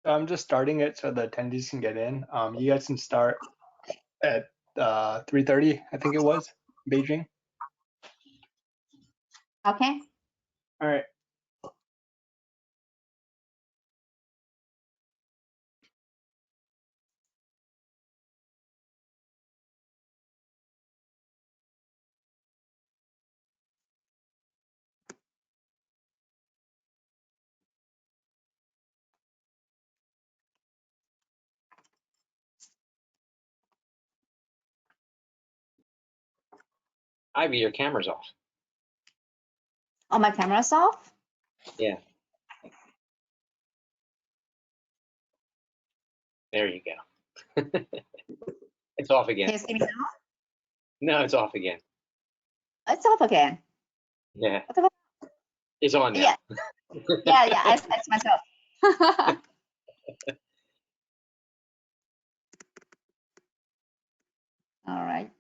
I'm just starting it so the attendees can get in. You guys can start at 3:30, I think it was, Beijing. Okay. All right. Ivy, your camera's off. Oh, my camera's off? Yeah. There you go. It's off again. Can you see me now? No, it's off again. It's off again. Yeah. What the fuck? It's on now. Yeah. Yeah, I fixed myself. All right.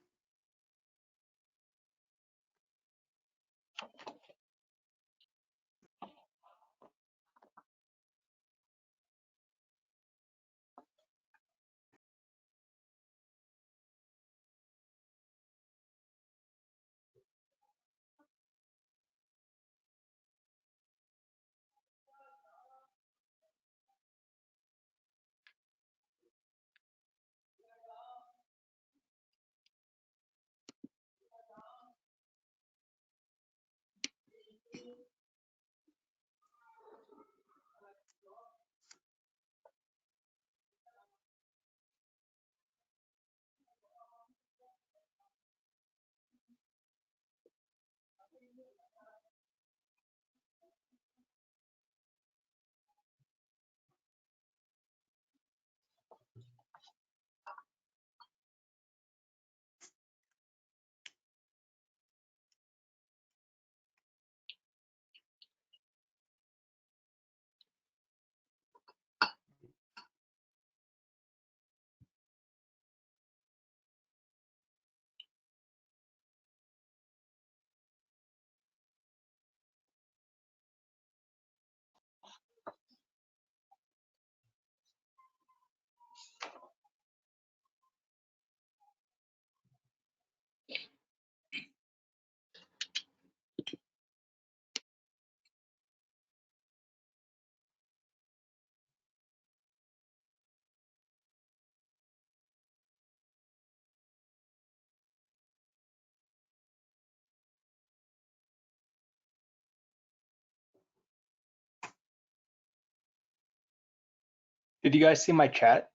Did you guys see my chat?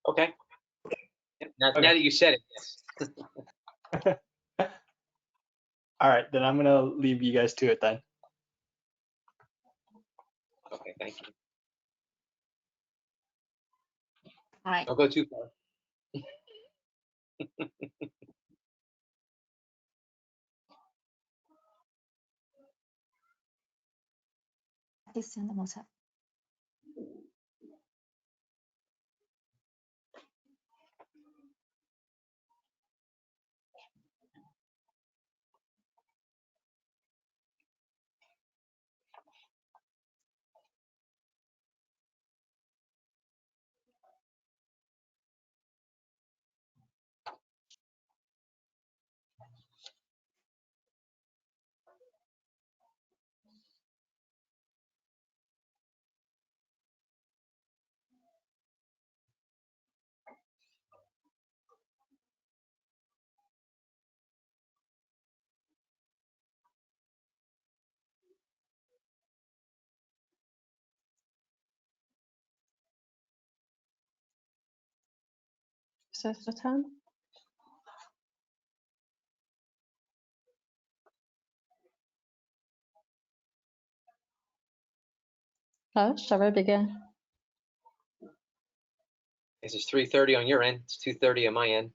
Okay. Now Okay. that you said it, yes. All right, then I'm gonna leave you guys to it then. Okay, thank you. All right. Don't go too far. Please send the motor. Is this the time? Oh, shall we begin? This is 3:30 on your end. It's 2:30 on my end.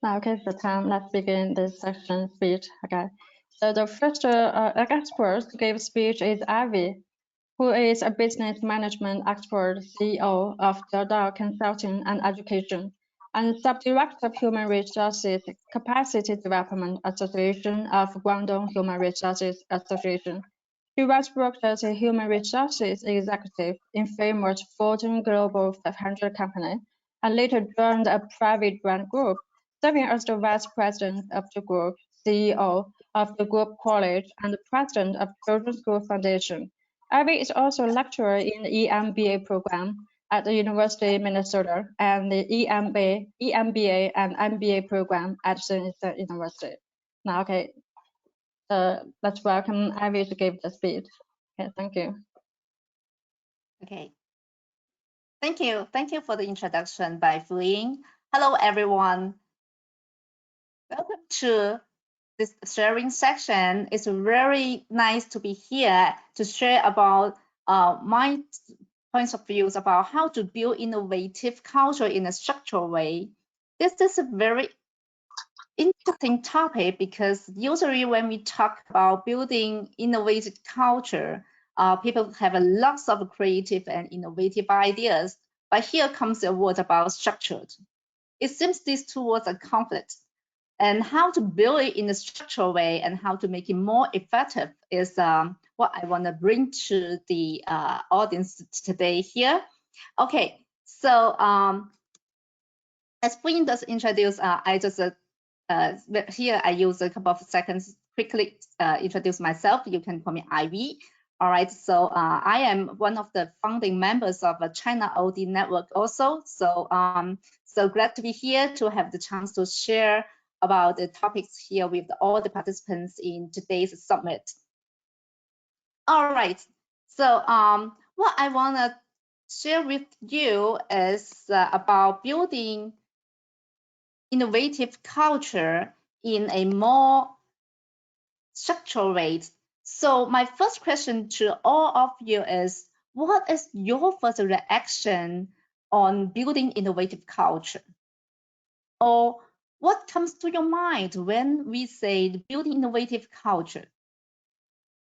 Now, okay, the time. Let's begin this section speech. Okay. So the first expert to give speech is Ivy, who is a business management expert, CEO of Dada Consulting and Education, and Subdirector of Human Resources Capacity Development Association of Guangdong Human Resources Association. She once worked as a human resources executive in famous Fortune Global 500 company, and later joined a private brand group, serving as the vice president of the group, CEO of the group college, and the president of Children's School Foundation. Ivy is also a lecturer in the EMBA program at the University of Minnesota and the EMBA and MBA program at the University. Now, okay, let's welcome Ivy to give the speech. Okay, thank you. Okay. Thank you. Thank you for the introduction by Fu Ying. Hello, everyone. Welcome to this sharing section. It's very nice to be here to share about my points of views about how to build innovative culture in a structural way. This is a very interesting topic because usually when we talk about building innovative culture, people have a lots of creative and innovative ideas, but here comes a word about structured. It seems these two words are conflict, and how to build it in a structural way and how to make it more effective is what I want to bring to the audience today here. Okay, so as Fu Ying does introduce, I just here I use a couple of seconds quickly introduce myself. You can call me Ivy. All right, so I am one of the founding members of a China AODN network also. So so glad to be here to have the chance to share about the topics here with all the participants in today's summit. All right, so what I want to share with you is about building innovative culture in a more structural way. So my first question to all of you is, what is your first reaction on building innovative culture? Or what comes to your mind when we say building innovative culture?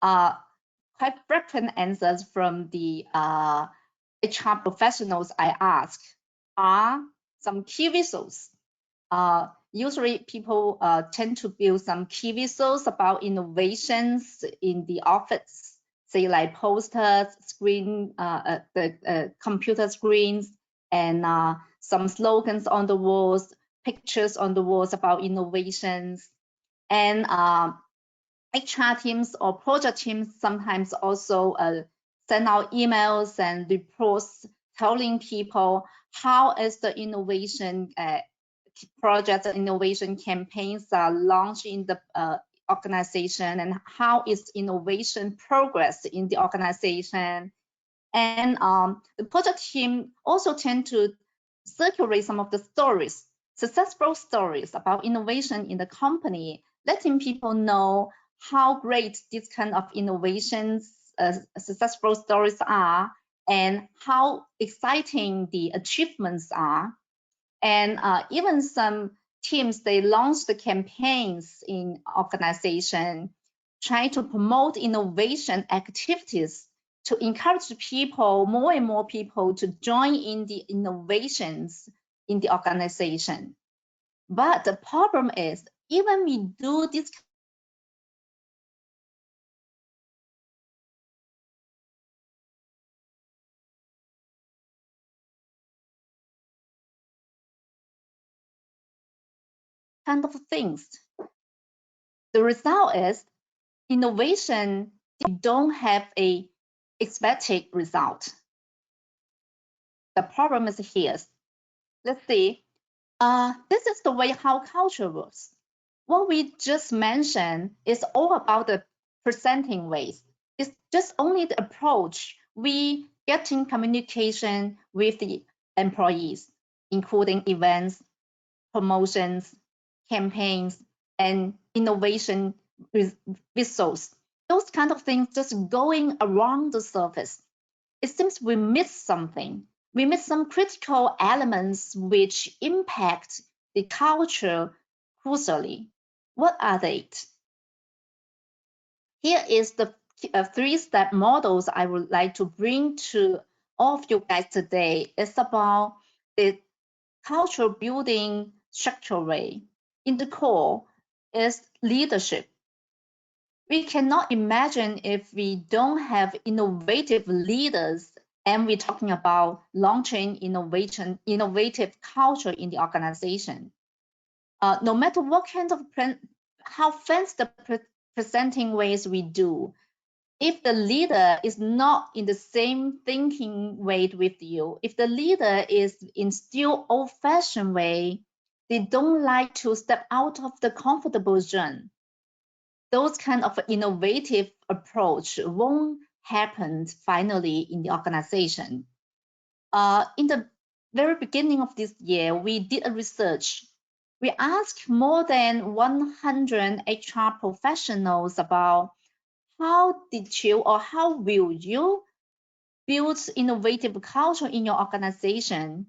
Quite frequent answers from the HR professionals I ask are some key visuals. Usually people tend to build some key visuals about innovations in the office, say like posters, screen, the computer screens, and some slogans on the walls, pictures on the walls about innovations. And HR teams or project teams sometimes also send out emails and reports telling people how is the innovation projects and innovation campaigns are launched in the organization, and how is innovation progress in the organization. And the project team also tend to circulate some of the stories, successful stories about innovation in the company, letting people know how great these kind of innovations, successful stories are, and how exciting the achievements are. And even some teams, they launch the campaigns in organization, trying to promote innovation activities to encourage people, more and more people to join in the innovations in the organization. But the problem is, even we do this kind of things, the result is innovation don't have a expected result. The problem is here. Let's see. This is the way how culture works. What we just mentioned is all about the presenting ways. It's just only the approach we get in communication with the employees, including events, promotions, campaigns, and innovation results. Those kind of things just going around the surface. It seems we miss something. We miss some critical elements which impact the culture crucially. What are they? Here is the three-step models I would like to bring to all of you guys today. It's about the culture building structural way. In the core is leadership. We cannot imagine if we don't have innovative leaders and we're talking about launching innovative culture in the organization. No matter what kind of how fancy the presenting ways we do, if the leader is not in the same thinking way with you, if the leader is in still old-fashioned way, they don't like to step out of the comfortable zone. Those kind of innovative approach won't happen finally in the organization. In the very beginning of this year, we did a research. We asked more than 100 HR professionals about how did you or how will you build innovative culture in your organization.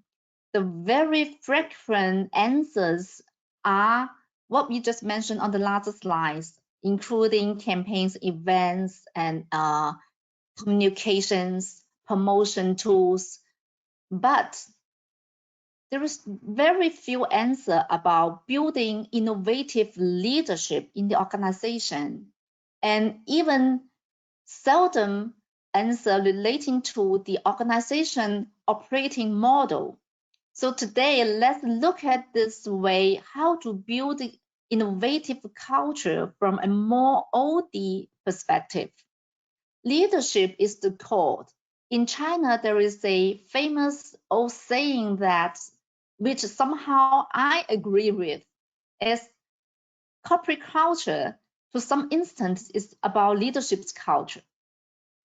The very frequent answers are what we just mentioned on the last slides, including campaigns, events, and communications, promotion tools. But there is very few answer about building innovative leadership in the organization, and even seldom answer relating to the organization operating model. So today, let's look at this way, how to build innovative culture from a more OD perspective. Leadership is the core. In China, there is a famous old saying that, which somehow I agree with, is corporate culture, to some extent, is about leadership's culture.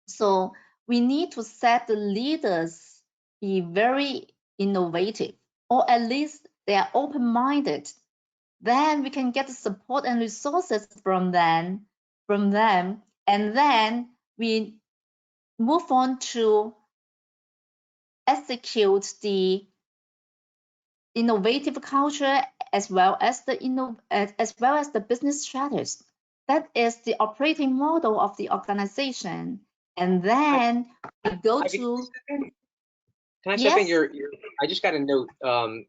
So we need to set the leaders be very innovative, or at least they are open-minded. Then we can get the support and resources from them, and then we move on to execute the innovative culture as well as the business strategies. That is the operating model of the organization. And then we go to. Can I step in? I just got a note.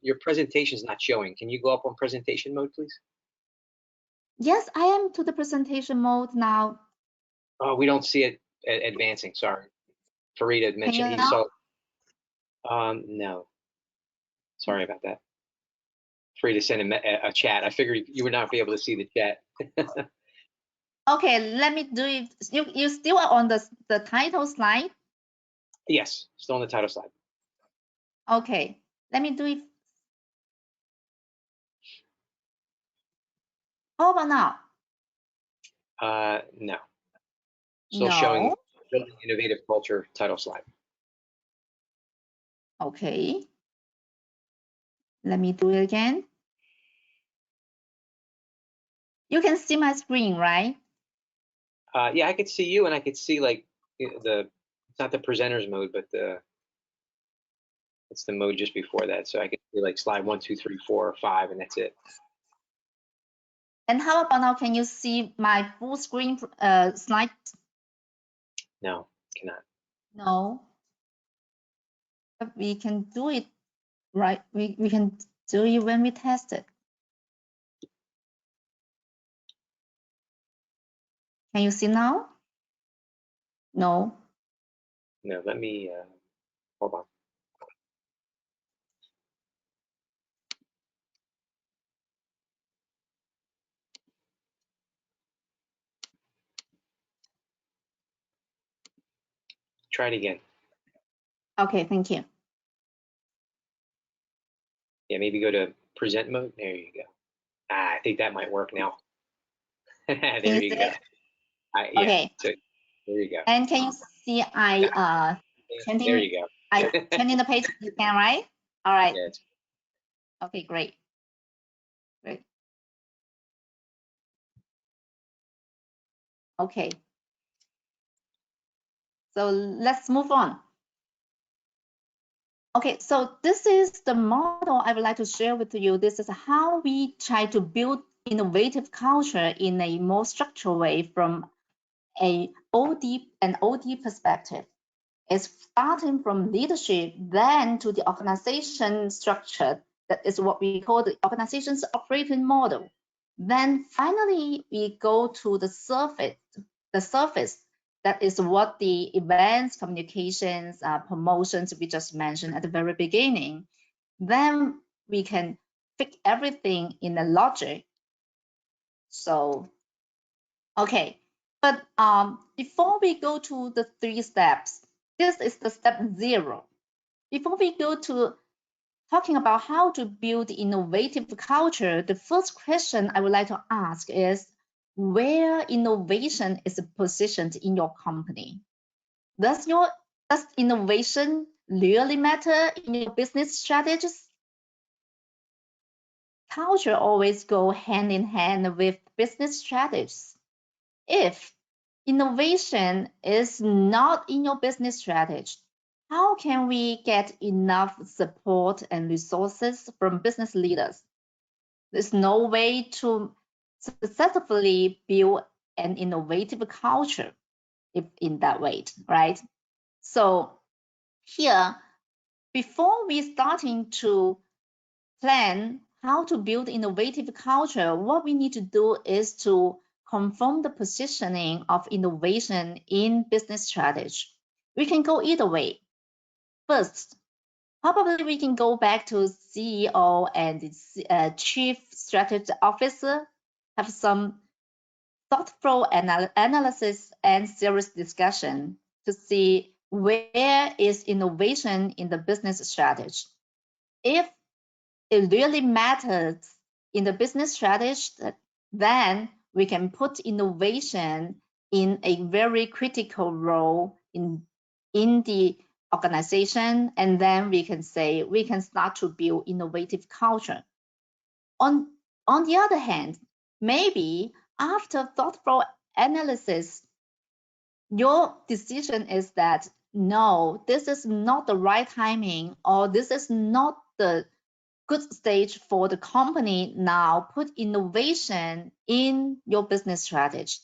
Your presentation is not showing. Can you go up on presentation mode, please? Yes, I am to the presentation mode now. Oh, we don't see it advancing. Sorry. Farida mentioned he saw. No. Sorry about that. Farida sent a chat. I figured you would not be able to see the chat. Okay, let me do it. You still are on the title slide? Yes, still on the title slide. Okay, let me do it. How about now? No. Still showing No. Building Innovative Culture title slide. Okay. Let me do it again. You can see my screen, right? Yeah, I could see you, and I could see like it's not the presenter's mode, but it's the mode just before that. So I could see like slide 1, 2, 3, 4, 5, and that's it. And how about now? Can you see my full screen slide? No, cannot. No. But we can do it, right? We can do it when we test it. Can you see now? No. No, let me hold on. Try it again. Okay, thank you. Yeah, maybe go to present mode. There you go. I think that might work now. There Can you see go. it? Yeah, Okay. so there you go. And can you see There changing you go. changing the page? You can, right? All right. Yes. Okay, great. Great. Okay. So let's move on. Okay, so this is the model I would like to share with you. This is how we try to build innovative culture in a more structured way from an OD perspective. It's starting from leadership, then to the organization structure. That is what we call the organization's operating model. Then finally, we go to the surface. The surface, that is what the events, communications, promotions we just mentioned at the very beginning. Then we can fix everything in the logic. So, okay, but before we go to the 3 steps, this is the step 0. Before we go to talking about how to build innovative culture, the first question I would like to ask is where innovation is positioned in your company. Does innovation really matter in your business strategies? Culture always go hand in hand with business strategies. If innovation is not in your business strategy, how can we get enough support and resources from business leaders? There's no way to successfully build an innovative culture if in that way, right? So here, before we starting to plan how to build innovative culture, what we need to do is to confirm the positioning of innovation in business strategy. We can go either way. First, probably we can go back to CEO and Chief Strategy Officer, have some thoughtful analysis and serious discussion to see where is innovation in the business strategy. If it really matters in the business strategy, then we can put innovation in a very critical role in the organization, and then we can say we can start to build innovative culture. On the other hand, maybe after thoughtful analysis, your decision is that no, this is not the right timing, or this is not the good stage for the company now put innovation in your business strategy.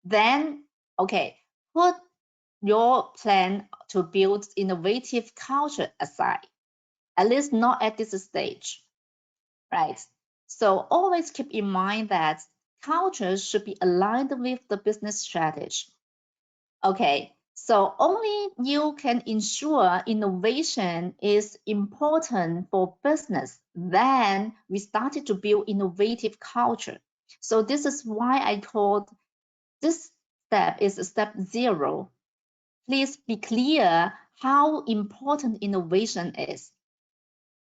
Then, okay, put your plan to build innovative culture aside, at least not at this stage, right? So always keep in mind that culture should be aligned with the business strategy. Okay, so only you can ensure innovation is important for business. Then we started to build innovative culture. So this is why I called this step is step 0. Please be clear how important innovation is.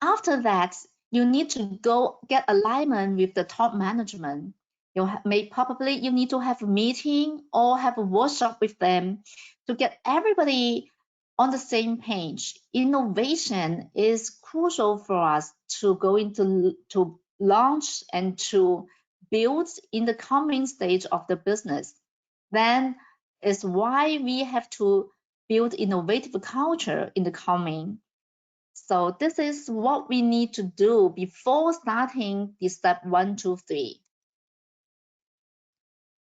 After that, you need to go get alignment with the top management. You need to have a meeting or have a workshop with them to get everybody on the same page. Innovation is crucial for us to go into to launch and to build in the coming stage of the business. Then is why we have to build innovative culture in the coming. So this is what we need to do before starting the step 1, 2, 3.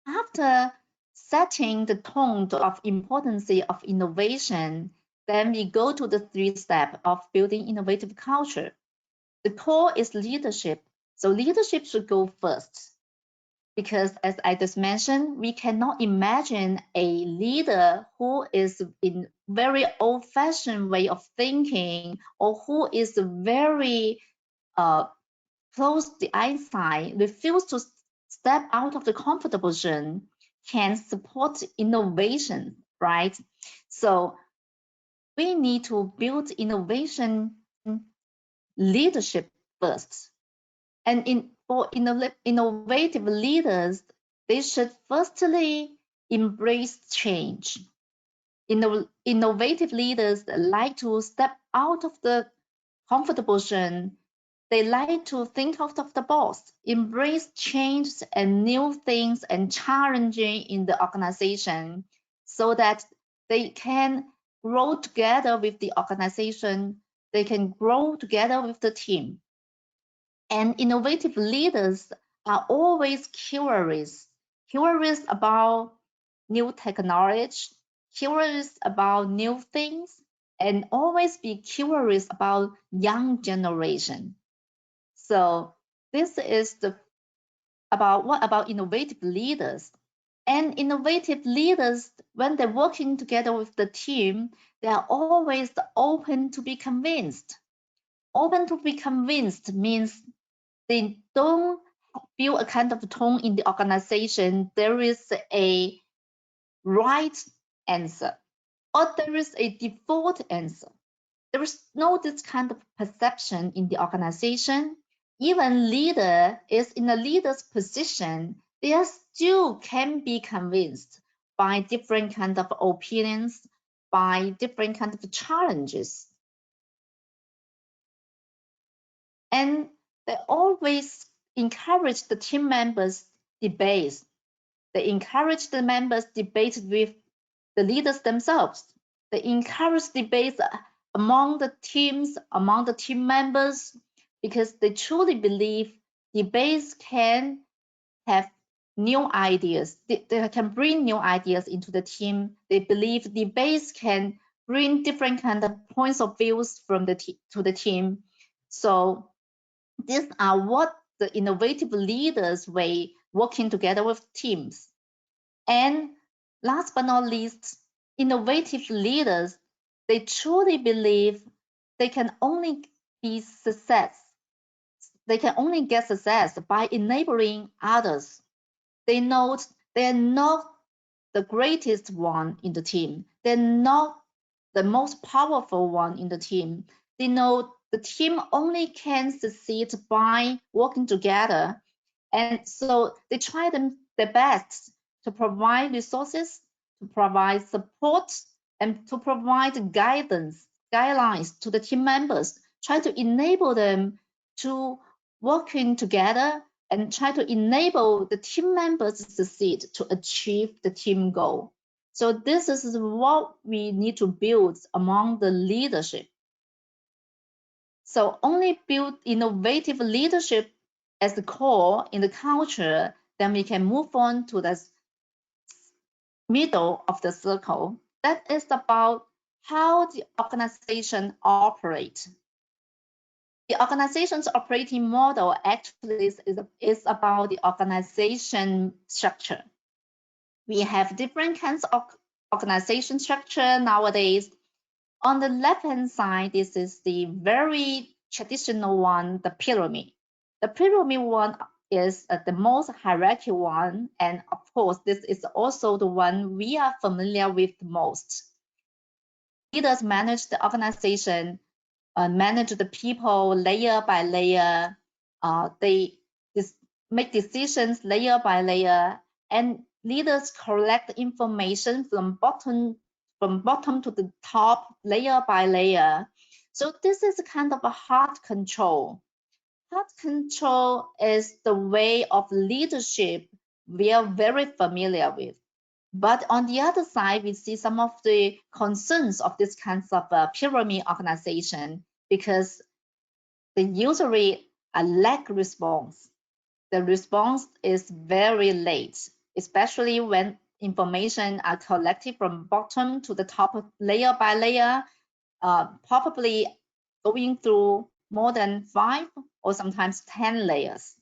After setting the tone of importance of innovation, then we go to the 3 step of building innovative culture. The core is leadership. So leadership should go first. Because as I just mentioned, we cannot imagine a leader who is in very old-fashioned way of thinking, or who is very close the eyesight, refuse to step out of the comfortable zone, can support innovation, right? So we need to build innovation leadership first. And for innovative leaders, they should firstly embrace change. Innovative leaders like to step out of the comfortable zone. They like to think out of the box, embrace change and new things and challenging in the organization so that they can grow together with the organization. They can grow together with the team. And innovative leaders are always curious about new technology, curious about new things, and always be curious about young generation. So this is what about innovative leaders? And innovative leaders, when they're working together with the team, they are always open to be convinced. Open to be convinced means they don't feel a kind of tone in the organization. There is a right answer or there is a default answer. There is no this kind of perception in the organization. Even leader is in a leader's position, they still can be convinced by different kind of opinions, by different kind of challenges. And they always encourage the team members debate. They encourage the members debate with the leaders themselves. They encourage debates among the teams, among the team members, because they truly believe debates can have new ideas. They can bring new ideas into the team. They believe debates can bring different kind of points of views from to the team. So these are what the innovative leaders way working together with teams. And last but not least, innovative leaders, they truly believe they can only be success. They can only get success by enabling others. They know they're not the greatest one in the team. They're not the most powerful one in the team. They know the team only can succeed by working together. And so they try their best to provide resources, to provide support, and to provide guidelines to the team members, try to enable them to working together and try to enable the team members to succeed to achieve the team goal. So this is what we need to build among the leadership. So only build innovative leadership as the core in the culture, then we can move on to the middle of the circle. That is about how the organization operates. The organization's operating model actually is about the organization structure. We have different kinds of organization structure nowadays. On the left-hand side, this is the very traditional one, the pyramid. The pyramid one is the most hierarchical one, and of course, this is also the one we are familiar with most. Leaders manage the organization, manage the people layer by layer. They make decisions layer by layer, and leaders collect information from bottom to the top, layer by layer. So this is kind of a hard control. Hard control is the way of leadership we are very familiar with. But on the other side, we see some of the concerns of this kinds of pyramid organization because they usually lack response. The response is very late, especially when information are collected from bottom to the top layer by layer, probably going through more than 5 or sometimes 10 layers.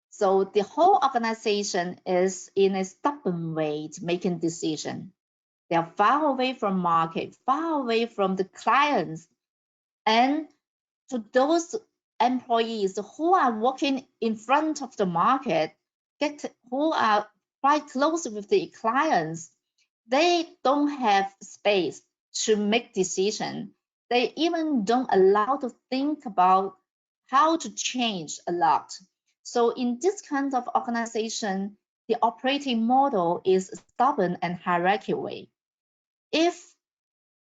So the whole organization is in a stubborn way making decisions. They are far away from market, far away from the clients. And to those employees who are working in front of the market, who are quite close with the clients, they don't have space to make decisions. They even don't allow to think about how to change a lot. So in this kind of organization, the operating model is stubborn and hierarchical way. If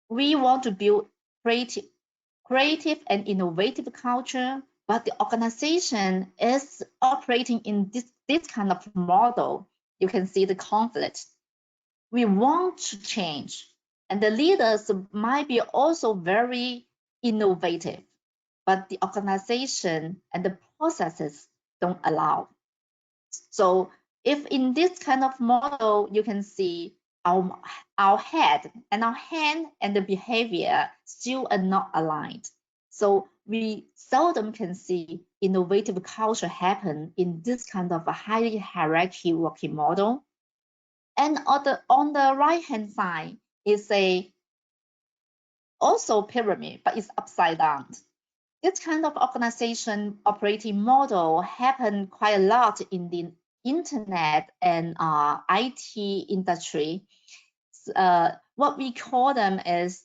we want to build creative and innovative culture, but the organization is operating in this kind of model, you can see the conflict. We want to change, and the leaders might be also very innovative, but the organization and the processes don't allow. So if in this kind of model, you can see our head and our hand and the behavior still are not aligned. So we seldom can see innovative culture happen in this kind of a highly hierarchy working model. And on the right hand side is also pyramid, but it's upside down. This kind of organization operating model happen quite a lot in the internet and IT industry. What we call them is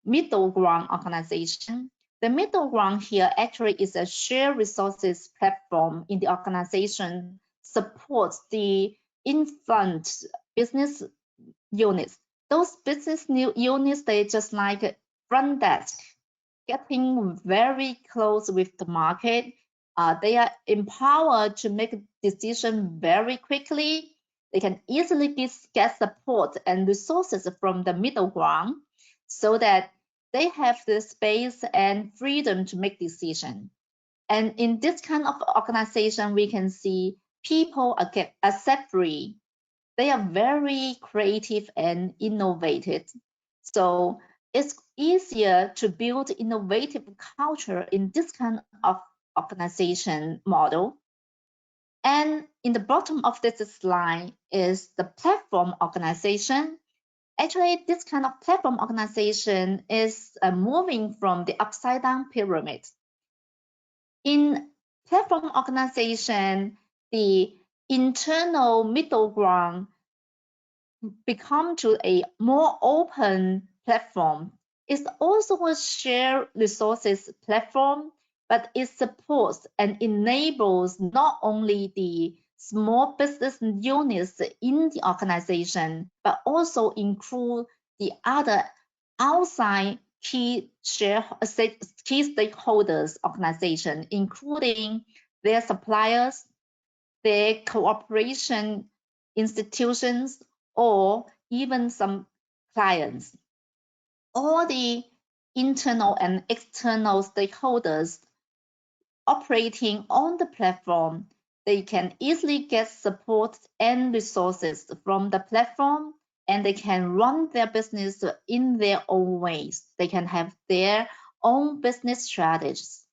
middle ground organization. The middle ground here actually is a shared resources platform in the organization, supports the infant business units. Those business units, they just like front desk, getting very close with the market. They are empowered to make decisions very quickly. They can easily get support and resources from the middle ground so that they have the space and freedom to make decisions. And in this kind of organization, we can see people are set free. They are very creative and innovative. So it's easier to build innovative culture in this kind of organization model. And in the bottom of this slide is the platform organization. Actually, this kind of platform organization is moving from the upside down pyramid. In platform organization, the internal middle ground become to a more open platform. It's also a shared resources platform, but it supports and enables not only the small business units in the organization, but also include the other outside key stakeholders organization, including their suppliers, their cooperation institutions, or even some clients. All the internal and external stakeholders operating on the platform, they can easily get support and resources from the platform, and they can run their business in their own ways. They can have their own business strategies.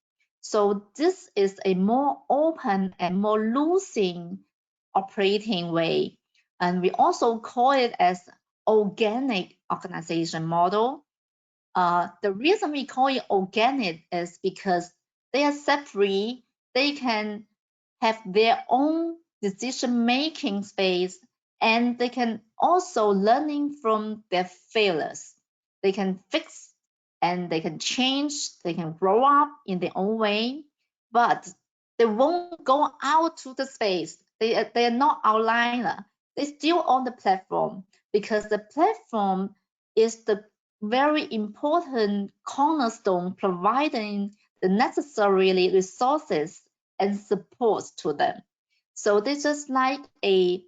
So this is a more open and more loosening operating way. And we also call it as organic organization model. The reason we call it organic is because they are set free. They can have their own decision-making space, and they can also learning from their failures. They can fix and they can change, they can grow up in their own way, but they won't go out to the space. They are not outliner. They're still on the platform because the platform is the very important cornerstone providing the necessary resources and support to them. So this is like a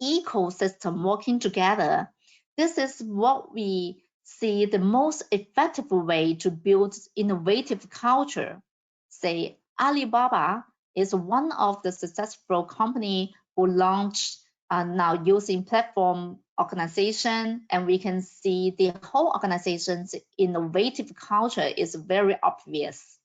ecosystem working together. This is what we see the most effective way to build innovative culture. Say Alibaba is one of the successful company who launched now using platform organization, and we can see the whole organization's innovative culture is very obvious.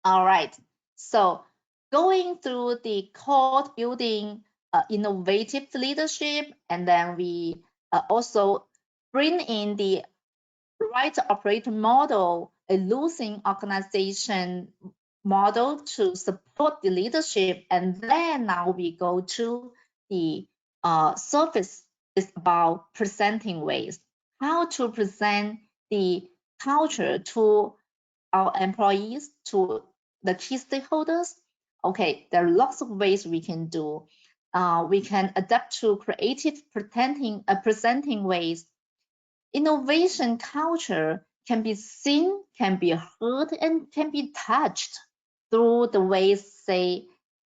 All right, so going through the core building innovative leadership, and then we also bring in the right operating model, a losing organization model to support the leadership, and then now we go to the surface is about presenting ways, how to present the culture to our employees to the key stakeholders. Okay, there are lots of ways we can do. We can adapt to creative presenting ways. Innovation culture can be seen, can be heard, and can be touched through the ways, say,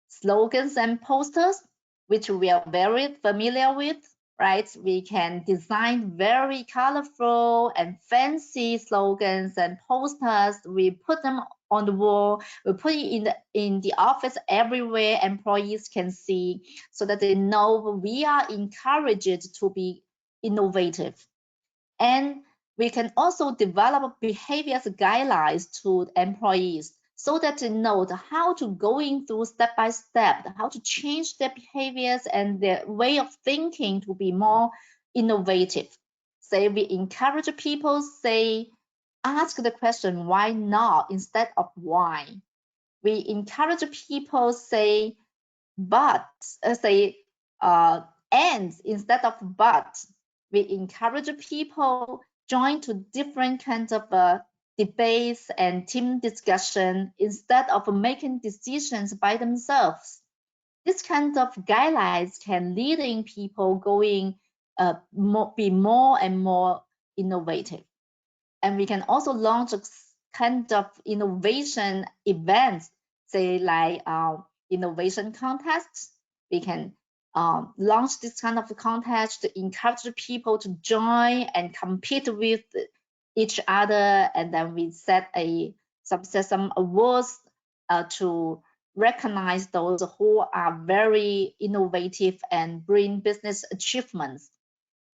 slogans and posters, which we are very familiar with, right? We can design very colorful and fancy slogans and posters. We put them on the wall. We put it in the office everywhere. Employees can see, so that they know we are encouraged to be innovative. And we can also develop behaviors guidelines to employees, so that they know how to going through step by step, how to change their behaviors and their way of thinking to be more innovative. Say we encourage people, say, ask the question why not instead of why. We encourage people, say, and instead of but. We encourage people join to different kinds of debates and team discussion instead of making decisions by themselves. This kind of guidelines can leading people going be more and more innovative. And we can also launch a kind of innovation events, say like innovation contests. We can launch this kind of contest to encourage people to join and compete with each other, and then we set some awards to recognize those who are very innovative and bring business achievements.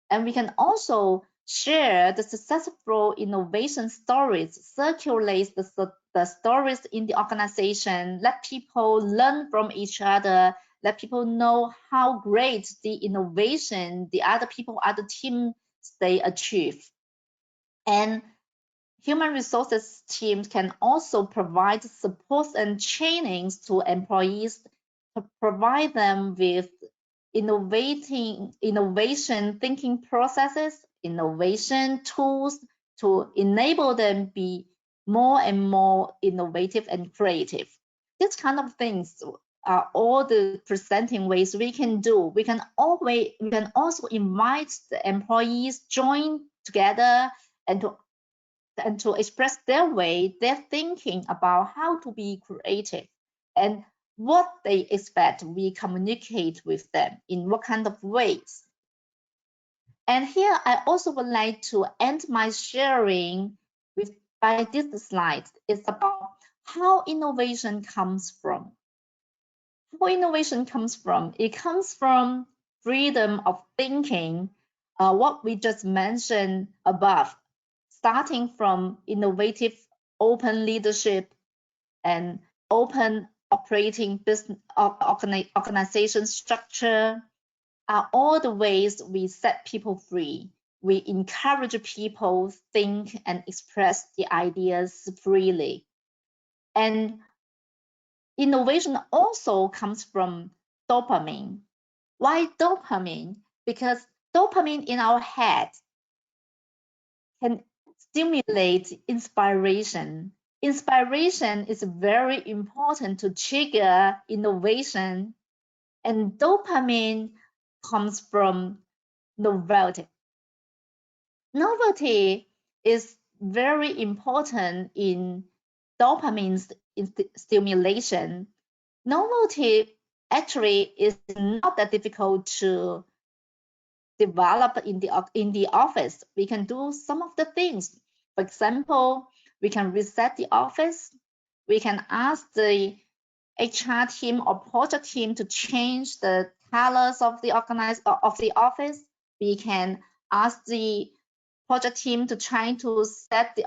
And we can also share the successful innovation stories, circulate the stories in the organization, let people learn from each other, let people know how great the innovation the other people, other teams, they achieve. And human resources teams can also provide support and trainings to employees to provide them with innovation thinking processes, innovation tools to enable them be more and more innovative and creative. These kind of things are all the presenting ways we can do. We can also invite the employees join together and to express their way, their thinking about how to be creative and what they expect we communicate with them in what kind of ways. And here I also would like to end my sharing by this slide. It's about how innovation comes from. How innovation comes from? It comes from freedom of thinking, what we just mentioned above, starting from innovative open leadership and open operating business organization structure are all the ways we set people free. We encourage people think and express the ideas freely. And innovation also comes from dopamine. Why dopamine? Because dopamine in our head can stimulate inspiration. Inspiration is very important to trigger innovation, and dopamine comes from novelty. Novelty is very important in dopamine's stimulation. Novelty actually is not that difficult to develop in the office. We can do some of the things. For example, we can reset the office. We can ask the HR team or project team to change the colors of the office. We can ask the project team to try to set the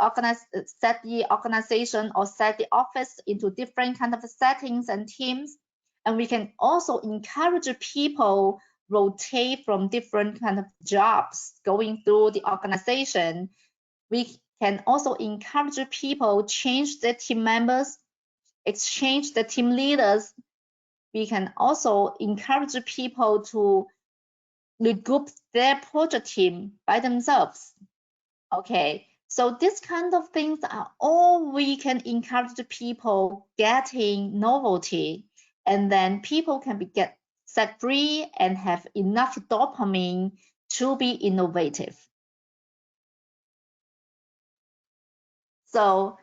organization or set the office into different kind of settings and teams. And we can also encourage people rotate from different kind of jobs going through the organization. We can also encourage people change their team members, exchange the team leaders. We can also encourage people to regroup their project team by themselves. Okay, So this kind of things are all we can encourage the people getting novelty, and then people can get set free and have enough dopamine to be innovative. So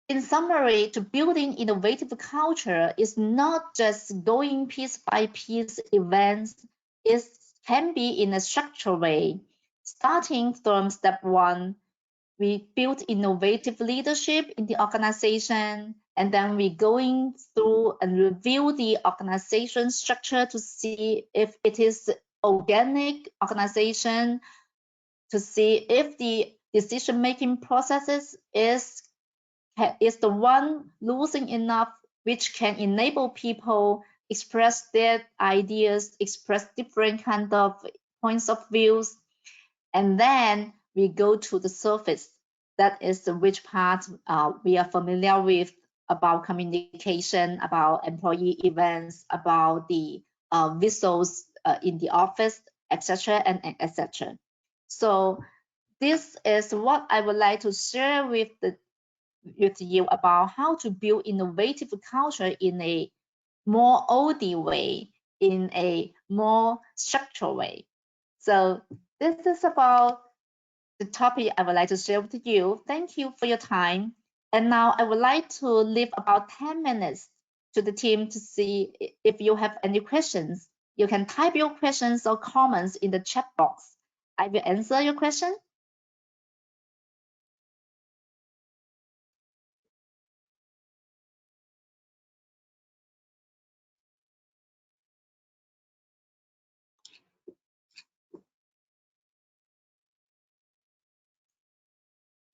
in summary, to building innovative culture is not just going piece by piece events. It can be in a structured way. Starting from step 1, we build innovative leadership in the organization, and then we going through and review the organization structure to see if it is organic organization, to see if the decision-making processes is the one losing enough, which can enable people express their ideas, express different kind of points of views, and then we go to the surface. That is which part we are familiar with about communication, about employee events, about the visuals in the office, etc. and etc. So this is what I would like to share with you about how to build innovative culture in a more OD way, in a more structural way. So this is about the topic I would like to share with you. Thank you for your time. And now I would like to leave about 10 minutes to the team to see if you have any questions. You can type your questions or comments in the chat box. I will answer your question.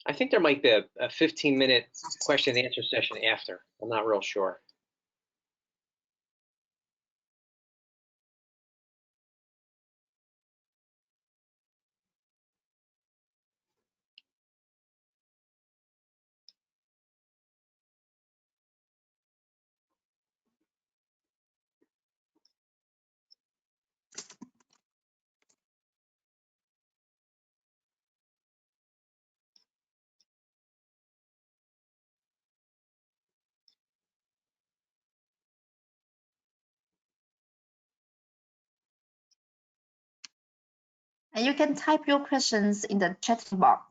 I think there might be a 15-minute question and answer session after. I'm not real sure. And you can type your questions in the chat box.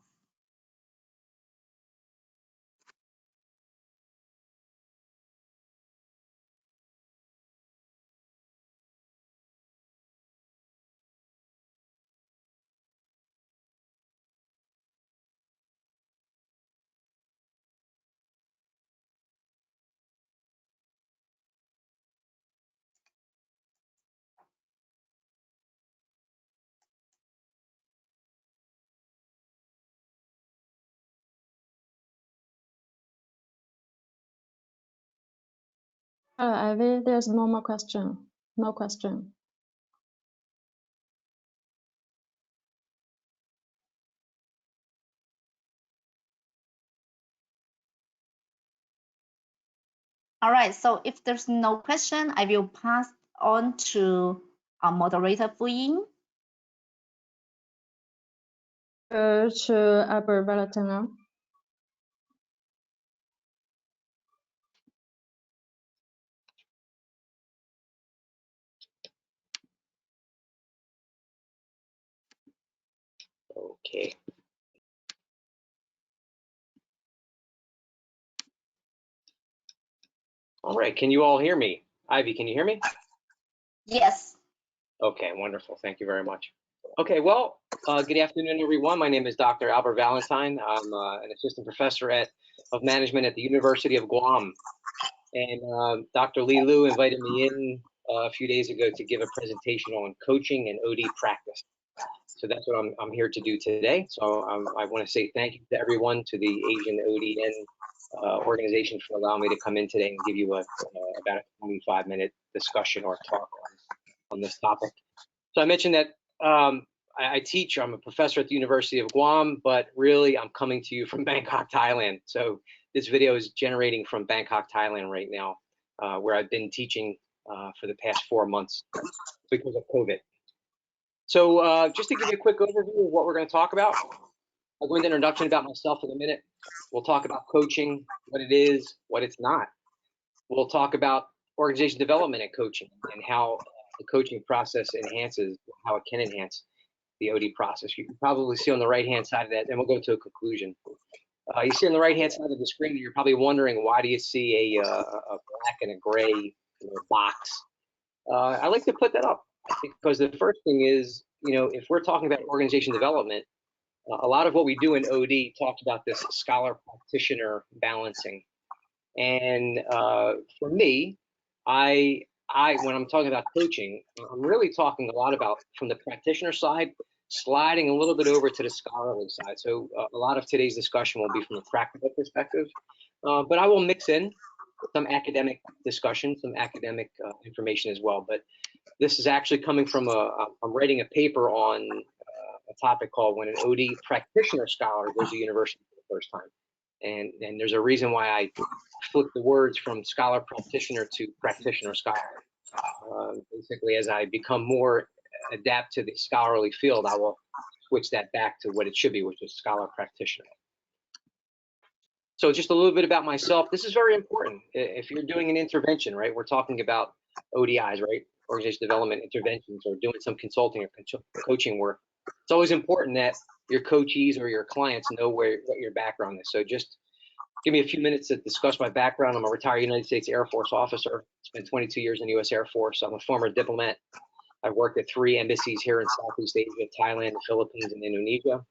Ivy, there's no more question. No question. All right, so if there's no question, I will pass on to our moderator, Fu Ying. To Albert Valentino. Okay. All right, can you all hear me? Ivy, can you hear me? Yes. Okay, wonderful. Thank you very much. Okay, well, good afternoon, everyone. My name is Dr. Albert Valentine. I'm an assistant professor of management at the University of Guam. And Dr. Li Lu invited me in a few days ago to give a presentation on coaching and OD practice. So that's what I'm here to do today. So I want to say thank you to everyone, to the Asian ODN organization for allowing me to come in today and give you about a 25-minute discussion or talk on this topic. So I mentioned that I teach, I'm a professor at the University of Guam, but really I'm coming to you from Bangkok, Thailand. So this video is generating from Bangkok, Thailand right now, where I've been teaching for the past 4 months because of COVID. So just to give you a quick overview of what we're going to talk about. I'll go into introduction about myself in a minute. We'll talk about coaching, what it is, what it's not. We'll talk about organization development and coaching and how the coaching process enhances, how it can enhance the OD process. You can probably see on the right-hand side of that, and we'll go to a conclusion. You see on the right-hand side of the screen, you're probably wondering, why do you see a black and a gray box? I like to put that up because the first thing is, if we're talking about organization development, a lot of what we do in OD talks about this scholar-practitioner balancing. And for me, when I'm talking about coaching, I'm really talking a lot about from the practitioner side, sliding a little bit over to the scholarly side. So a lot of today's discussion will be from a practical perspective, but I will mix in some academic discussion, some academic information as well. But this is actually coming from I'm writing a paper on a topic called when an OD practitioner scholar goes to university for the first time. And there's a reason why I flip the words from scholar practitioner to practitioner scholar. Basically, as I become more adapt to the scholarly field, I will switch that back to what it should be, which is scholar practitioner. So just a little bit about myself. This is very important. If you're doing an intervention, right, we're talking about ODIs, right, organization development interventions, or doing some consulting or coaching work. It's always important that your coachees or your clients know what your background is. So just give me a few minutes to discuss my background. I'm a retired United States Air Force officer. Spent 22 years in the U.S. Air Force. I'm a former diplomat. I've worked at 3 embassies here in Southeast Asia, Thailand, the Philippines, and Indonesia.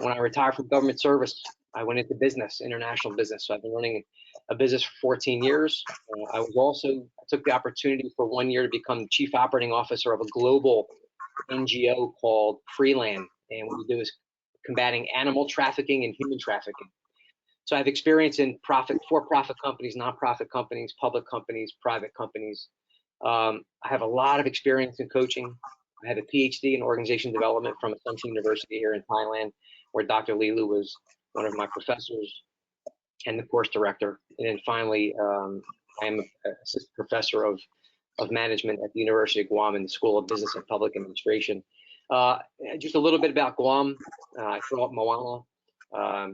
When I retired from government service, I went into business, international business. So I've been running a business for 14 years. I took the opportunity for 1 year to become chief operating officer of a global NGO called Freeland. And what we do is combating animal trafficking and human trafficking. So I have experience in for-profit companies, nonprofit companies, public companies, private companies. I have a lot of experience in coaching. I have a PhD in organization development from Assumption University here in Thailand, where Dr. Lilu was one of my professors and the course director. And then finally, I am an assistant professor of management at the University of Guam in the School of Business and Public Administration. Just a little bit about Guam. I grew up in Moana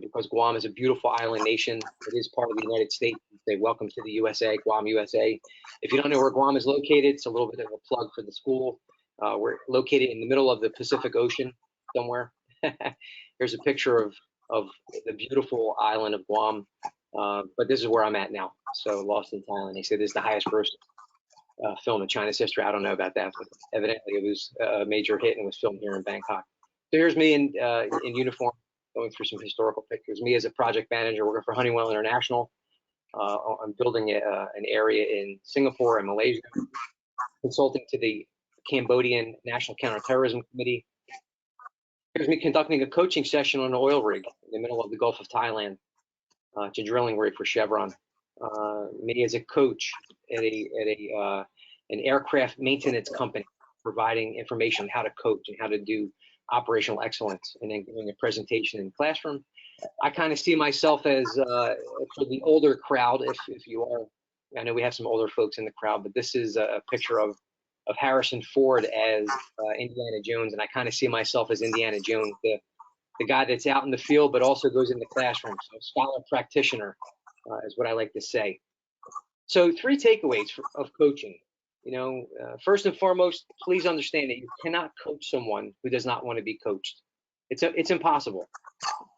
because Guam is a beautiful island nation. It is part of the United States. They welcome to the USA, Guam, USA. If you don't know where Guam is located, it's a little bit of a plug for the school. We're located in the middle of the Pacific Ocean somewhere. Here's a picture of the beautiful island of Guam. But this is where I'm at now. So Lost in Thailand. They say this is the highest grossing film in China's history. I don't know about that, but evidently it was a major hit and was filmed here in Bangkok. So here's me in uniform, going through some historical pictures. Me as a project manager working for Honeywell International. I'm building an area in Singapore and Malaysia, consulting to the Cambodian National Counterterrorism Committee. Here's me conducting a coaching session on an oil rig in the middle of the Gulf of Thailand. It's a drilling rig for Chevron. Me as a coach at an aircraft maintenance company, providing information on how to coach and how to do operational excellence, and then giving a presentation in the classroom. I kind of see myself as for the older crowd, if you are. I know we have some older folks in the crowd, but this is a picture of Harrison Ford as Indiana Jones, and I kind of see myself as Indiana Jones, the guy that's out in the field but also goes in the classroom. So scholar practitioner is what I like to say. So 3 takeaways of coaching. First and foremost, please understand that you cannot coach someone who does not want to be coached. It's impossible.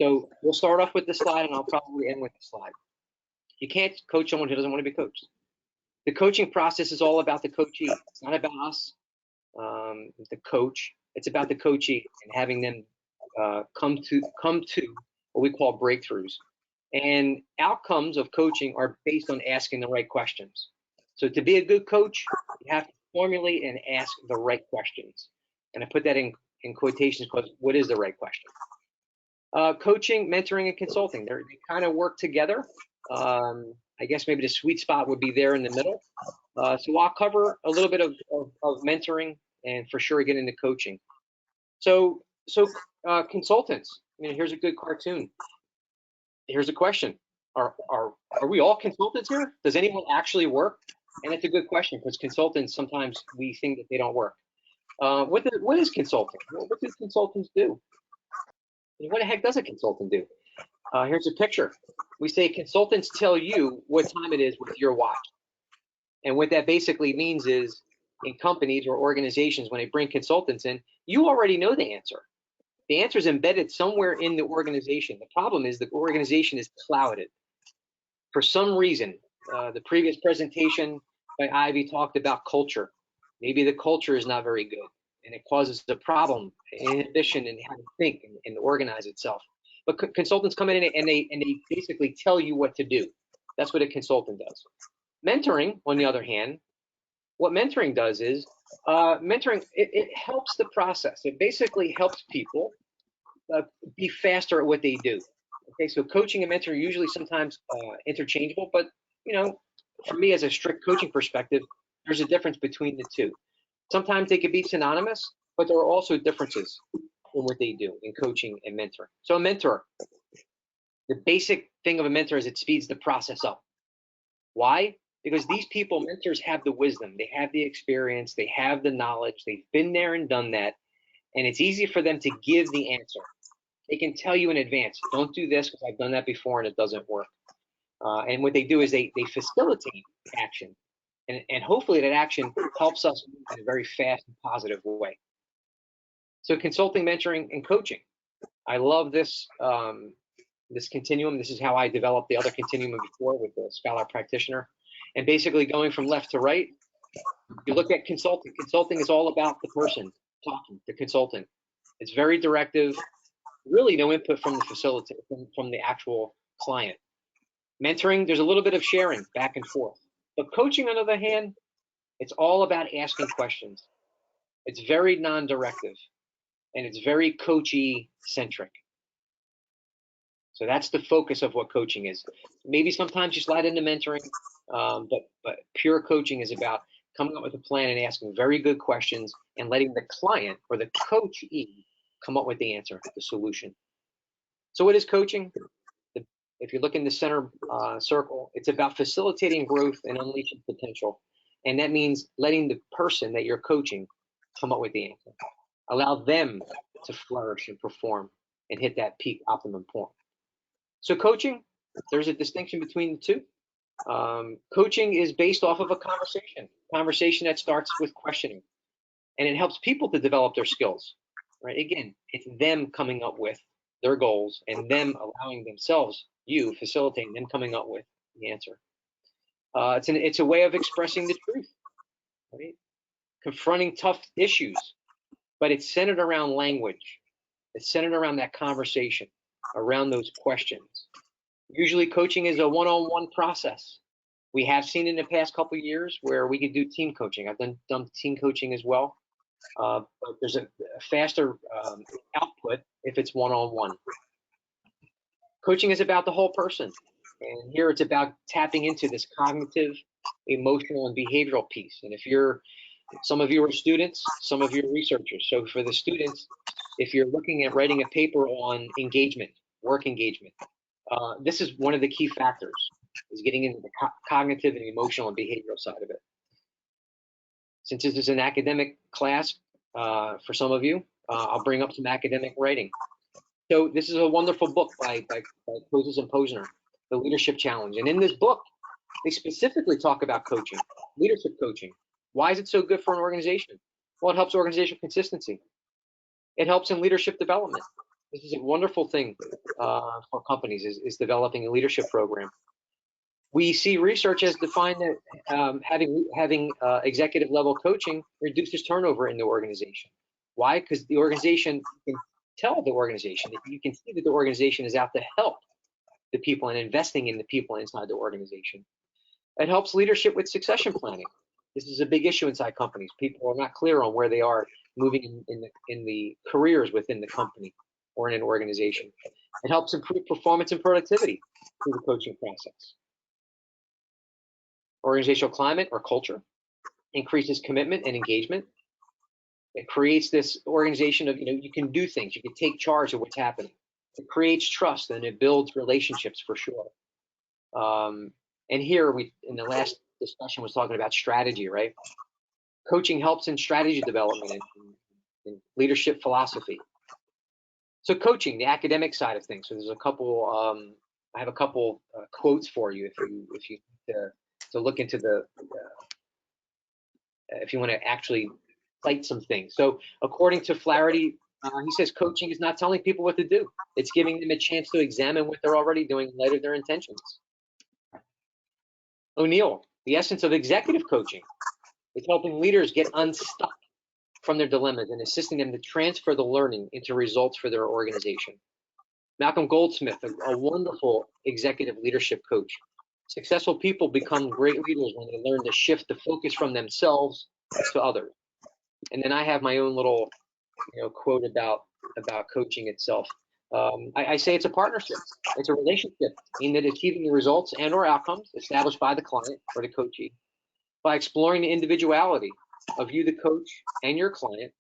So we'll start off with the slide, and I'll probably end with the slide. You can't coach someone who doesn't want to be coached. The coaching process is all about the coachee. It's not about us, the coach. It's about the coachee and having them come to what we call breakthroughs. And outcomes of coaching are based on asking the right questions. So to be a good coach, you have to formulate and ask the right questions. And I put that in quotations because what is the right question? Coaching, mentoring, and consulting, they kind of work together. I guess maybe the sweet spot would be there in the middle. So I'll cover a little bit of mentoring and for sure get into coaching. So consultants, here's a good cartoon. Here's a question. Are we all consultants here? Does anyone actually work? And it's a good question because consultants, sometimes we think that they don't work. What is consulting? What do consultants do? What the heck does a consultant do? Here's a picture. We say consultants tell you what time it is with your watch. And what that basically means is in companies or organizations, when they bring consultants in, you already know the answer. The answer is embedded somewhere in the organization. The problem is the organization is clouded. For some reason, the previous presentation by Ivy talked about culture. Maybe the culture is not very good, and it causes a problem, inhibition in how to think and organize itself. But consultants come in and they basically tell you what to do. That's what a consultant does. Mentoring, on the other hand, what mentoring does is mentoring, it helps the process. It basically helps people be faster at what they do. Okay, so coaching and mentoring are usually sometimes interchangeable, but for me as a strict coaching perspective, there's a difference between the two. Sometimes they could be synonymous, but there are also differences in what they do in coaching and mentoring. So a mentor, the basic thing of a mentor is it speeds the process up. Why? Because these people, mentors, have the wisdom, they have the experience, they have the knowledge, they've been there and done that, and it's easy for them to give the answer. They can tell you in advance, don't do this because I've done that before and it doesn't work. And what they do is they facilitate action, and hopefully that action helps us move in a very fast and positive way. So consulting, mentoring, and coaching. I love this this continuum. This is how I developed the other continuum before with the scholar practitioner. And basically going from left to right, you look at consulting. Consulting is all about the person talking, the consultant. It's very directive, really no input from the facilitator, from the actual client. Mentoring, there's a little bit of sharing back and forth. But coaching, on the other hand, it's all about asking questions. It's very non-directive, and it's very coachy-centric. So that's the focus of what coaching is. Maybe sometimes you slide into mentoring, but pure coaching is about coming up with a plan and asking very good questions and letting the client or the coachee come up with the answer, the solution. So what is coaching? If you look in the center circle, it's about facilitating growth and unleashing potential. And that means letting the person that you're coaching come up with the answer. Allow them to flourish and perform and hit that peak optimum point. So coaching, there's a distinction between the two. Coaching is based off of a conversation that starts with questioning, and it helps people to develop their skills, right? Again, it's them coming up with their goals and them allowing themselves, you facilitating them coming up with the answer. It's a way of expressing the truth, right? Confronting tough issues, but it's centered around language. It's centered around that conversation, around those questions. Usually coaching is a one-on-one process. We have seen in the past couple of years where we could do team coaching. I've done team coaching as well, but there's a faster output if it's one-on-one. Coaching is about the whole person, and here it's about tapping into this cognitive, emotional, and behavioral piece. And some of you are students, some of you are researchers. So for the students, if you're looking at writing a paper on engagement, work engagement, this is one of the key factors, is getting into the cognitive and emotional and behavioral side of it. Since this is an academic class for some of you, I'll bring up some academic writing. So this is a wonderful book by Kozes and Posner, The Leadership Challenge. And in this book, they specifically talk about coaching, leadership coaching. Why is it so good for an organization? Well, it helps organizational consistency. It helps in leadership development. This is a wonderful thing for companies, is developing a leadership program. We see research has defined that having executive level coaching reduces turnover in the organization. Why? Because the organization can tell the organization, you can see that the organization is out to help the people and investing in the people inside the organization. It helps leadership with succession planning. This is a big issue inside companies. People are not clear on where they are moving in the careers within the company or in an organization. It helps improve performance and productivity through the coaching process. Organizational climate or culture increases commitment and engagement. It creates this organization of, you can do things, you can take charge of what's happening. It creates trust and it builds relationships for sure. And here in the last discussion was talking about strategy, right? Coaching helps in strategy development and leadership philosophy. So coaching, the academic side of things. So there's a couple. I have a couple quotes for you if you to look into the if you want to actually cite some things. So according to Flaherty, he says coaching is not telling people what to do. It's giving them a chance to examine what they're already doing in light of their intentions. O'Neill, the essence of executive coaching is helping leaders get unstuck from their dilemmas and assisting them to transfer the learning into results for their organization. Malcolm Goldsmith, a wonderful executive leadership coach. Successful people become great leaders when they learn to shift the focus from themselves to others. And then I have my own little, quote about coaching itself. I say it's a partnership. It's a relationship aimed at achieving the results and/or outcomes established by the client or the coachee by exploring the individuality of you, the coach, and your client.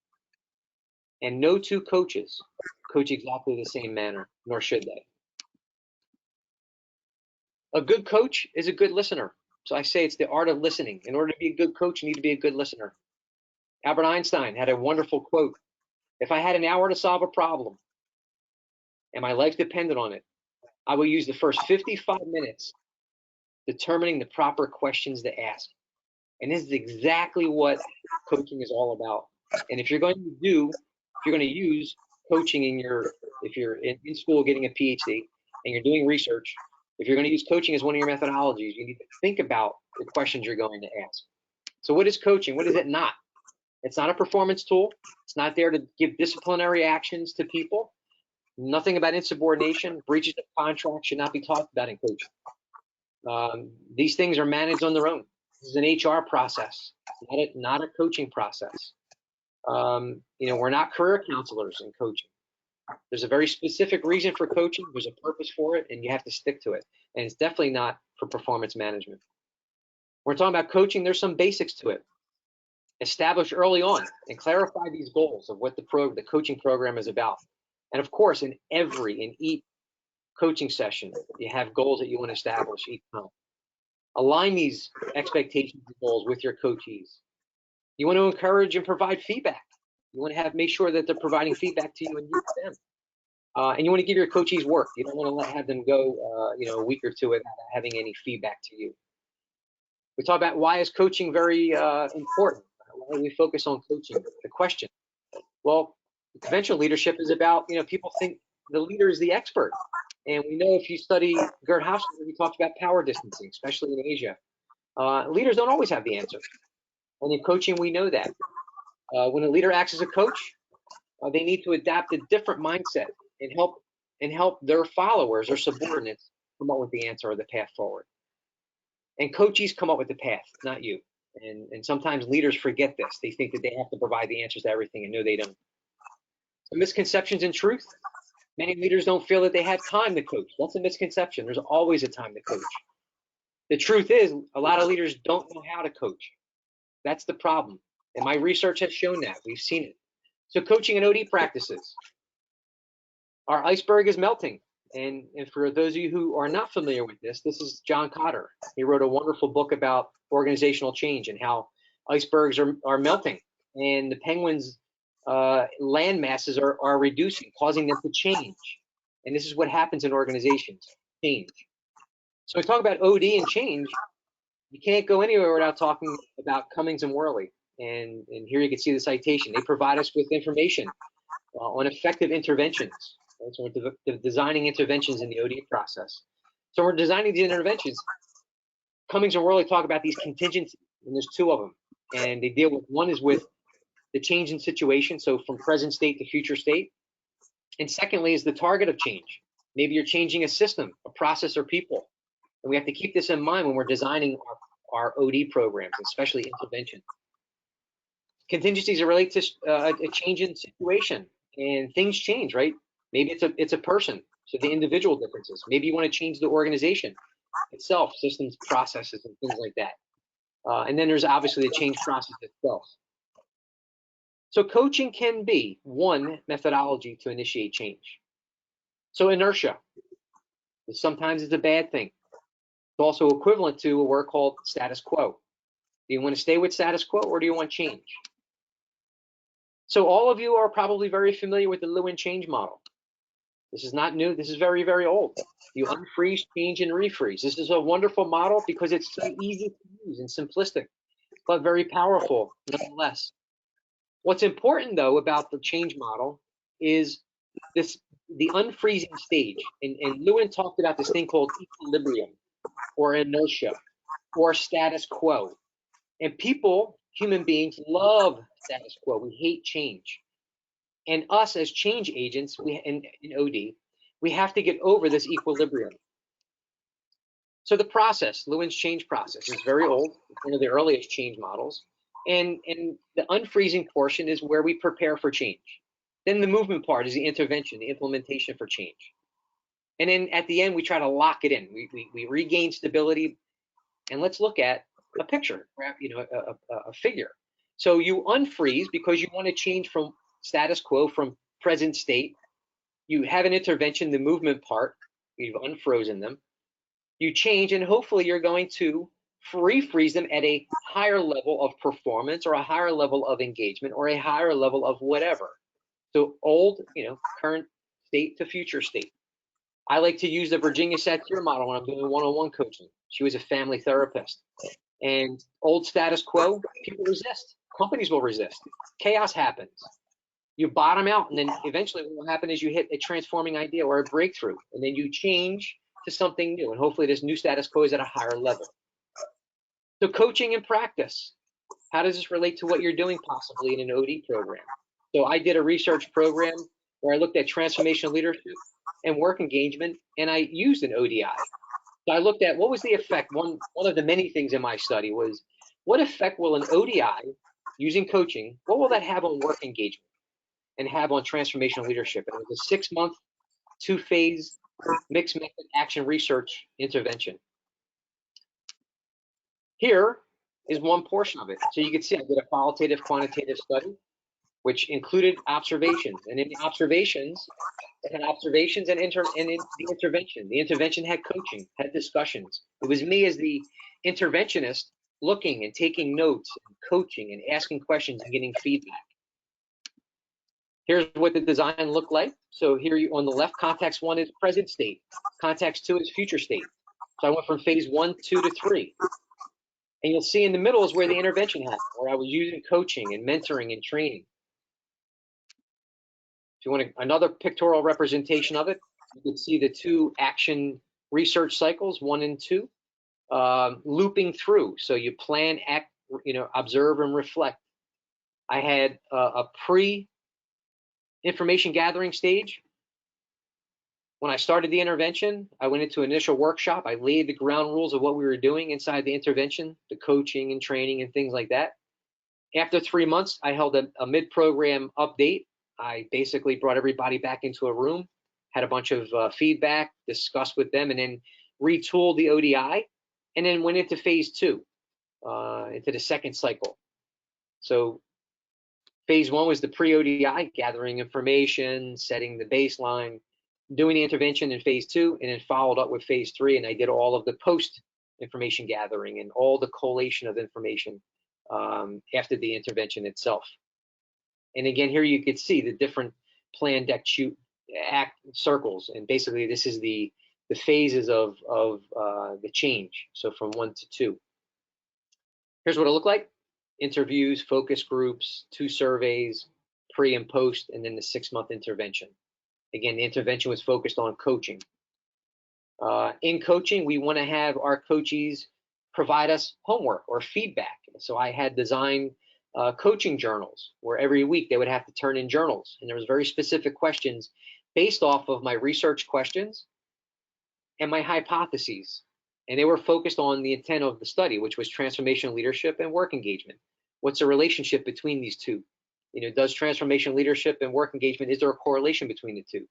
And no two coaches coach exactly the same manner, nor should they. A good coach is a good listener. So I say it's the art of listening. In order to be a good coach, you need to be a good listener. Albert Einstein had a wonderful quote. If I had an hour to solve a problem and my life depended on it, I will use the first 55 minutes determining the proper questions to ask. And this is exactly what coaching is all about. And if you're going to use coaching if you're in school getting a PhD and you're doing research, if you're going to use coaching as one of your methodologies, you need to think about the questions you're going to ask. So what is coaching? What is it not? It's not a performance tool. It's not there to give disciplinary actions to people. Nothing about insubordination, breaches of contract should not be talked about in coaching. These things are managed on their own. This is an HR process, not a coaching process. We're not career counselors in coaching. There's a very specific reason for coaching. There's a purpose for it, and you have to stick to it. And it's definitely not for performance management. When we're talking about coaching, there's some basics to it. Establish early on and clarify these goals of what the coaching program is about. And of course, in each coaching session, you have goals that you want to establish each time. Align these expectations and goals with your coachees. You want to encourage and provide feedback. You want to make sure that they're providing feedback to you and you to them. And you want to give your coachees work. You don't want to have them go, a week or two without having any feedback to you. We talk about why is coaching very important. Why do we focus on coaching? The question. Well, conventional leadership is about, people think the leader is the expert. And we know if you study Gerd Hofstadter, he talks about power distancing, especially in Asia. Leaders don't always have the answers. And in coaching, we know that. When a leader acts as a coach, they need to adapt a different mindset and help their followers or subordinates come up with the answer or the path forward. And coachees come up with the path, not you. And sometimes leaders forget this. They think that they have to provide the answers to everything, and no, they don't. So misconceptions and truth. Many leaders don't feel that they have time to coach. That's a misconception. There's always a time to coach. The truth is, a lot of leaders don't know how to coach. That's the problem. And my research has shown that. We've seen it. So coaching and OD practices. Our iceberg is melting. And for those of you who are not familiar with this is John Cotter. He wrote a wonderful book about organizational change and how icebergs are melting. And the penguins' land masses are reducing, causing them to change. And this is what happens in organizations, change. So we talk about OD and change. You can't go anywhere without talking about Cummings and Worley. And here you can see the citation. They provide us with information on effective interventions. Right? So we're designing interventions in the OD process. So we're designing these interventions. Cummings and Worley talk about these contingencies, and there's two of them. And they deal with, one is with the change in situation, so from present state to future state. And secondly is the target of change. Maybe you're changing a system, a process, or people. And we have to keep this in mind when we're designing our OD programs, especially intervention. Contingencies are related to a change in situation, and things change, right? Maybe it's a person, so the individual differences. Maybe you want to change the organization itself, systems, processes, and things like that. And then there's obviously the change process itself. So coaching can be one methodology to initiate change. So inertia, sometimes it's a bad thing. It's also equivalent to a word called status quo. Do you want to stay with status quo or do you want change? So all of you are probably very familiar with the Lewin change model. This is not new. This is very, very old. You unfreeze, change, and refreeze. This is a wonderful model because it's so easy to use and simplistic, but very powerful nonetheless. What's important, though, about the change model is the unfreezing stage. And Lewin talked about this thing called equilibrium or inertia or status quo. And people, human beings, love status quo. We hate change. And us as change agents, in OD, we have to get over this equilibrium. So the process, Lewin's change process, is very old. It's one of the earliest change models. And the unfreezing portion is where we prepare for change. Then the movement part is the intervention, the implementation for change. And then at the end, we try to lock it in. We regain stability. And let's look at a picture, a figure. So you unfreeze because you want to change from status quo, from present state. You have an intervention, the movement part, you've unfrozen them. You change, and hopefully you're going to refreeze them at a higher level of performance or a higher level of engagement or a higher level of whatever. So old, current state to future state. I like to use the Virginia Satir model when I'm doing one-on-one coaching. She was a family therapist. And old status quo, people resist. Companies will resist. Chaos happens. You bottom out, and then eventually what will happen is you hit a transforming idea or a breakthrough, and then you change to something new, and hopefully this new status quo is at a higher level. So coaching and practice. How does this relate to what you're doing possibly in an OD program? So I did a research program where I looked at transformational leadership and work engagement, and I used an ODI. So I looked at what was the effect. One of the many things in my study was, what effect will an ODI using coaching, what will that have on work engagement and have on transformational leadership? And it was a 6-month, 2-phase mixed method action research intervention. Here is one portion of it. So you can see I did a qualitative quantitative study, which included observations. And in the observations, it had observations and in the intervention. The intervention had coaching, had discussions. It was me as the interventionist looking and taking notes and coaching and asking questions and getting feedback. Here's what the design looked like. So here on the left, context 1 is present state. Context 2 is future state. So I went from phase 1, 2 to 3. And you'll see in the middle is where the intervention happened, where I was using coaching and mentoring and training. If you want another pictorial representation of it, you can see the 2 action research cycles, 1 and 2, looping through. So you plan, act, observe, and reflect. I had a pre-information gathering stage. When I started the intervention, I went into an initial workshop. I laid the ground rules of what we were doing inside the intervention, the coaching and training and things like that. After 3 months, I held a mid-program update. I basically brought everybody back into a room, had a bunch of feedback, discussed with them, and then retooled the ODI, and then went into phase 2, into the second cycle. So phase 1 was the pre-ODI, gathering information, setting the baseline, doing the intervention in phase 2, and then followed up with phase 3, and I did all of the post-information gathering and all the collation of information after the intervention itself. And again, here you could see the different plan, deck, shoot, act circles, and basically this is the phases of the change. So from 1 to 2. Here's what it looked like: interviews, focus groups, 2 surveys, pre and post, and then the 6-month intervention. Again, the intervention was focused on coaching. In coaching, we want to have our coachees provide us homework or feedback. So I had designed coaching journals where every week they would have to turn in journals, and there was very specific questions based off of my research questions and my hypotheses, and they were focused on the intent of the study, which was transformational leadership and work engagement. What's the relationship between these two? Does transformational leadership and work engagement, is there a correlation between the two?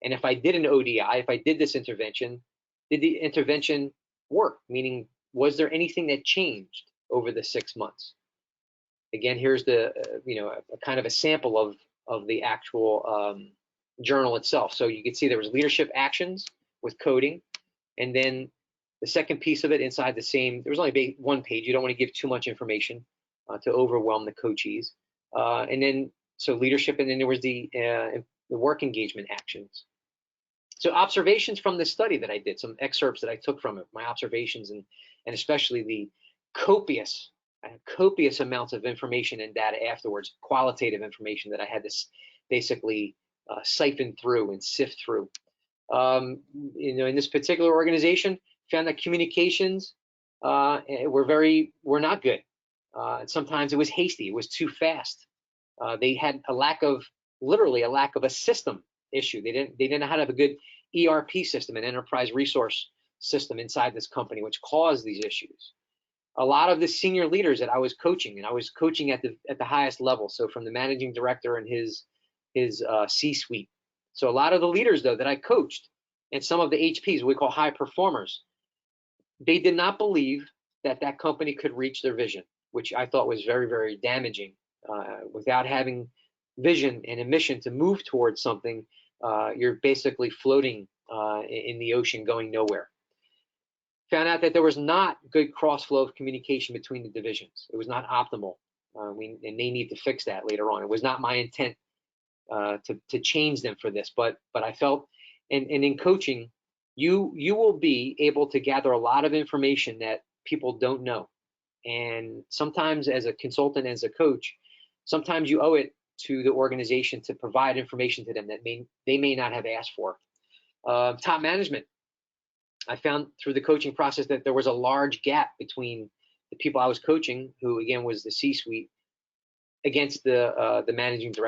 And if I did an ODI, if I did this intervention, did the intervention work? Meaning, was there anything that changed over the 6 months? Again, here's the, a kind of a sample of the actual journal itself. So you can see there was leadership actions with coding, and then the second piece of it inside the same, there was only 1 page. You don't want to give too much information to overwhelm the coachees. And then, so leadership, and then there was the work engagement actions. So observations from this study that I did, some excerpts that I took from it, my observations, and especially the copious amounts of information and data afterwards, qualitative information that I had to basically siphon through and sift through. In this particular organization, found that communications were not good. Sometimes it was hasty, it was too fast. They had literally a lack of a system issue. They didn't know how to have a good ERP system, an enterprise resource system inside this company, which caused these issues. A lot of the senior leaders that I was coaching, and I was coaching at the highest level, so from the managing director and his C-suite. So a lot of the leaders, though, that I coached, and some of the HPs, what we call high performers, they did not believe that that company could reach their vision, which I thought was very, very damaging. Without having vision and a mission to move towards something, you're basically floating in the ocean going nowhere. Found out that there was not good cross flow of communication between the divisions. It was not optimal, and they need to fix that later on. It was not my intent to change them for this, but I felt, and in coaching, you will be able to gather a lot of information that people don't know. And sometimes as a consultant, as a coach, sometimes you owe it to the organization to provide information to them that they may not have asked for. Top management. I found through the coaching process that there was a large gap between the people I was coaching, who again was the C-suite, against the managing director.